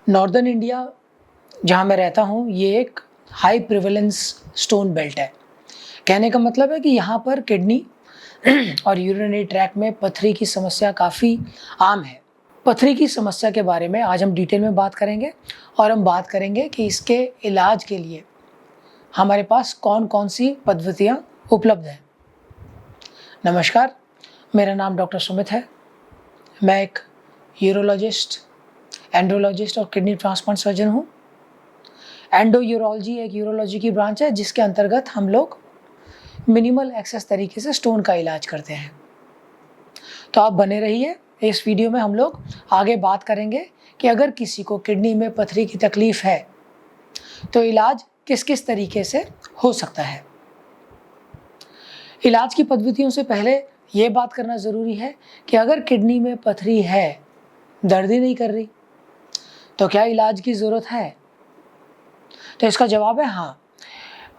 Northern India जहाँ मैं रहता हूँ ये एक हाई प्रिवेलेंस स्टोन बेल्ट है। कहने का मतलब है कि यहाँ पर किडनी और यूरिनरी ट्रैक्ट में पथरी की समस्या काफ़ी आम है। पथरी की समस्या के बारे में आज हम डिटेल में बात करेंगे और हम बात करेंगे कि इसके इलाज के लिए हमारे पास कौन कौन सी पद्धतियाँ उपलब्ध हैं। नमस्कार, मेरा नाम डॉक्टर सुमित है। मैं एक यूरोलॉजिस्ट, एंड्रोलॉजिस्ट और किडनी ट्रांसप्लांट सर्जन हूँ। एंडो यूरोलॉजी एक यूरोलॉजी की ब्रांच है जिसके अंतर्गत हम लोग मिनिमल एक्सेस तरीके से स्टोन का इलाज करते हैं। तो आप बने रहिए। इस वीडियो में हम लोग आगे बात करेंगे कि अगर किसी को किडनी में पथरी की तकलीफ है तो इलाज किस किस तरीके से हो सकता है। इलाज की पद्धतियों से पहले ये बात करना ज़रूरी है कि अगर किडनी में पथरी है, दर्द ही नहीं कर रही, तो क्या इलाज की ज़रूरत है? तो इसका जवाब है हाँ।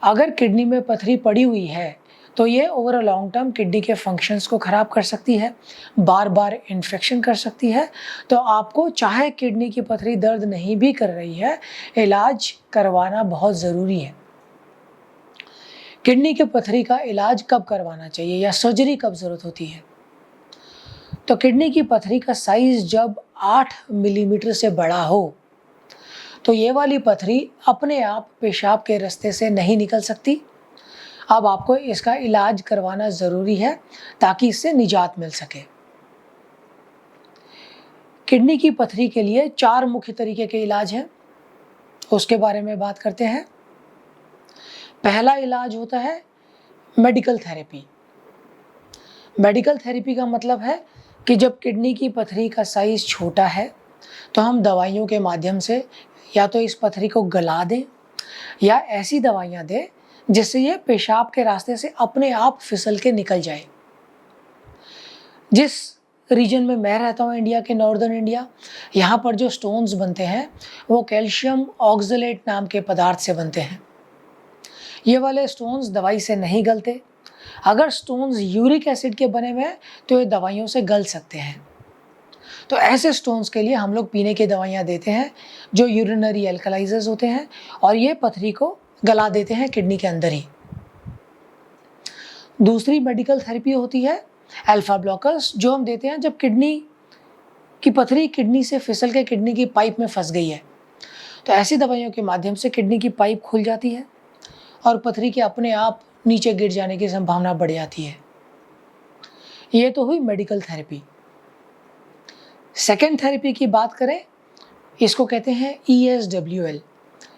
अगर किडनी में पथरी पड़ी हुई है तो ये over a long term kidney के फंक्शंस को ख़राब कर सकती है, बार बार इन्फेक्शन कर सकती है। तो आपको चाहे किडनी की पथरी दर्द नहीं भी कर रही है, इलाज करवाना बहुत ज़रूरी है। किडनी की पथरी का इलाज कब करवाना चाहिए या सर्जरी कब ज़रूरत होती है? तो किडनी की पथरी का साइज़ जब 8 मिलीमीटर से बड़ा हो तो ये वाली पथरी अपने आप पेशाब के रास्ते से नहीं निकल सकती। अब आपको इसका इलाज करवाना ज़रूरी है ताकि इससे निजात मिल सके। किडनी की पथरी के लिए 4 मुख्य तरीके के इलाज हैं, उसके बारे में बात करते हैं। पहला इलाज होता है मेडिकल थेरेपी। मेडिकल थेरेपी का मतलब है कि जब किडनी की पथरी का साइज़ छोटा है तो हम दवाइयों के माध्यम से या तो इस पथरी को गला दें या ऐसी दवाइयाँ दें जिससे ये पेशाब के रास्ते से अपने आप फिसल के निकल जाए। जिस रीजन में मैं रहता हूँ, इंडिया के नॉर्दर्न इंडिया, यहाँ पर जो स्टोन्स बनते हैं वो कैल्शियम ऑक्सलेट नाम के पदार्थ से बनते हैं। ये वाले स्टोन्स दवाई से नहीं गलते। अगर स्टोन्स यूरिक एसिड के बने हुए हैं तो ये दवाइयों से गल सकते हैं। तो ऐसे स्टोन्स के लिए हम लोग पीने की दवाइयाँ देते हैं जो यूरिनरी एल्कलाइजर्स होते हैं और ये पथरी को गला देते हैं किडनी के अंदर ही। दूसरी मेडिकल थेरेपी होती है अल्फा ब्लॉकर्स, जो हम देते हैं जब किडनी की पथरी किडनी से फिसल के किडनी की पाइप में फंस गई है। तो ऐसी दवाइयों के माध्यम से किडनी की पाइप खुल जाती है और पथरी के अपने आप नीचे गिर जाने की संभावना बढ़ जाती है। ये तो हुई मेडिकल थेरेपी। सेकेंड थेरेपी की बात करें, इसको कहते हैं ESWL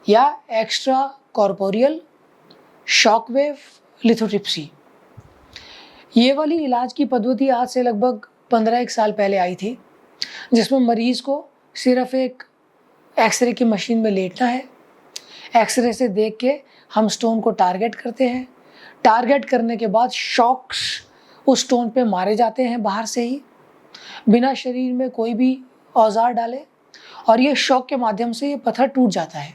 या एक्स्ट्रा कॉर्पोरियल शॉकवेव लिथोट्रिप्सी। ये वाली इलाज की पद्धति आज से लगभग 15 साल पहले आई थी, जिसमें मरीज़ को सिर्फ एक एक्सरे की मशीन में लेटना है। एक्सरे से देख के हम स्टोन को टारगेट करते हैं। टारगेट करने के बाद शॉक्स उस स्टोन पे मारे जाते हैं बाहर से ही, बिना शरीर में कोई भी औजार डाले, और ये शॉक के माध्यम से ये पत्थर टूट जाता है।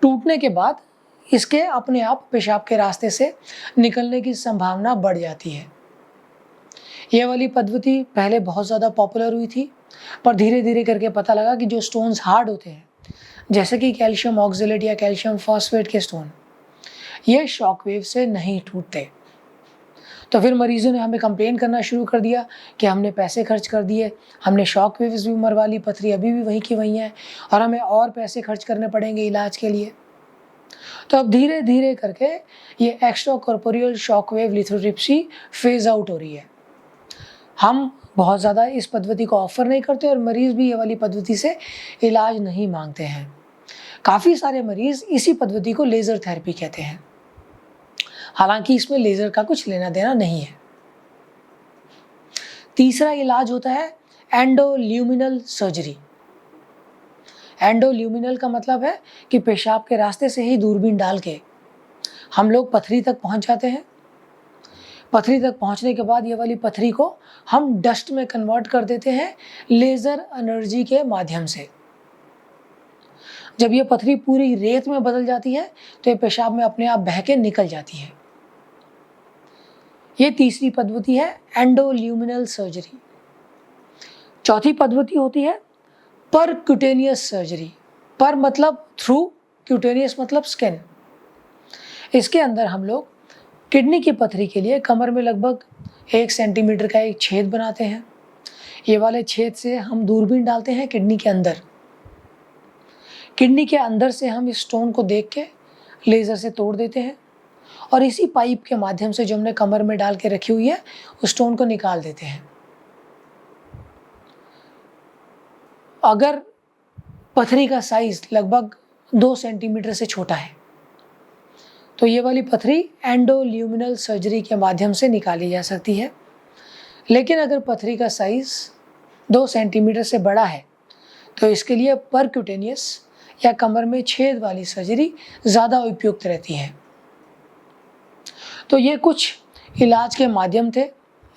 टूटने के बाद इसके अपने आप पेशाब के रास्ते से निकलने की संभावना बढ़ जाती है। ये वाली पद्धति पहले बहुत ज़्यादा पॉपुलर हुई थी, पर धीरे धीरे करके पता लगा कि जो स्टोन्स हार्ड होते हैं, जैसे कि कैल्शियम ऑक्सलेट या कैल्शियम फॉस्फेट के स्टोन, ये शॉकवेव से नहीं टूटते। तो फिर मरीजों ने हमें कंप्लेन करना शुरू कर दिया कि हमने पैसे खर्च कर दिए, हमने शॉकवेव्स भी मरवा ली, पथरी अभी भी वहीं की वहीं है और हमें और पैसे खर्च करने पड़ेंगे इलाज के लिए। तो अब धीरे धीरे करके ये extra corporeal shockwave lithotripsy phase out हो रही है। हम बहुत ज़्यादा इस पद्धति को ऑफर नहीं करते और मरीज़ भी ये वाली पद्धति से इलाज नहीं मांगते हैं। काफ़ी सारे मरीज़ इसी पद्धति को लेज़र थेरेपी कहते हैं, हालांकि इसमें लेज़र का कुछ लेना देना नहीं है। तीसरा इलाज होता है एंडोल्यूमिनल सर्जरी। एंडोल्यूमिनल का मतलब है कि पेशाब के रास्ते से ही दूरबीन डाल के हम लोग पथरी तक पहुंच जाते हैं। पथरी तक पहुंचने के बाद ये वाली पथरी को हम डस्ट में कन्वर्ट कर देते हैं लेज़र एनर्जी के माध्यम से। जब ये पथरी पूरी रेत में बदल जाती है तो ये पेशाब में अपने आप बह के निकल जाती है। ये तीसरी पद्धति है एंडोल्यूमिनल सर्जरी। चौथी पद्धति होती है परक्यूटेनियस सर्जरी। पर मतलब थ्रू, क्यूटेनियस मतलब स्किन। इसके अंदर हम लोग किडनी की पथरी के लिए कमर में लगभग 1 सेंटीमीटर का एक छेद बनाते हैं। ये वाले छेद से हम दूरबीन डालते हैं किडनी के अंदर। किडनी के अंदर से हम इस स्टोन को देख के लेज़र से तोड़ देते हैं और इसी पाइप के माध्यम से जो हमने कमर में डाल के रखी हुई है उस स्टोन को निकाल देते हैं। अगर पथरी का साइज लगभग 2 सेंटीमीटर से छोटा है तो ये वाली पथरी एंडोल्यूमिनल सर्जरी के माध्यम से निकाली जा सकती है। लेकिन अगर पथरी का साइज 2 सेंटीमीटर से बड़ा है तो इसके लिए परक्यूटेनियस या कमर में छेद वाली सर्जरी ज़्यादा उपयुक्त रहती है। तो ये कुछ इलाज के माध्यम थे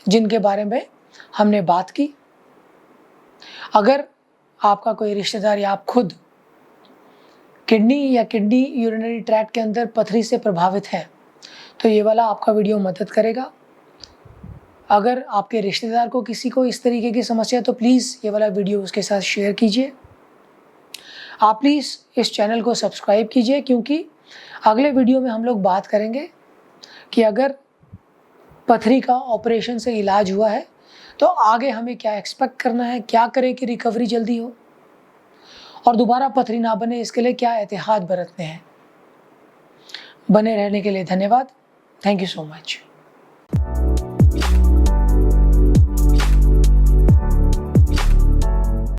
जिनके बारे में हमने बात की। अगर आपका कोई रिश्तेदार या आप खुद किडनी यूरिनरी ट्रैक्ट के अंदर पथरी से प्रभावित है तो ये वाला आपका वीडियो मदद करेगा। अगर आपके रिश्तेदार को किसी को इस तरीके की समस्या है तो प्लीज़ ये वाला वीडियो उसके साथ शेयर कीजिए। आप प्लीज़ इस चैनल को सब्सक्राइब कीजिए क्योंकि अगले वीडियो में हम लोग बात करेंगे कि अगर पथरी का ऑपरेशन से इलाज हुआ है तो आगे हमें क्या एक्सपेक्ट करना है, क्या करें कि रिकवरी जल्दी हो और दोबारा पथरी ना बने, इसके लिए क्या एहतियात बरतने हैं। बने रहने के लिए धन्यवाद। Thank you so much.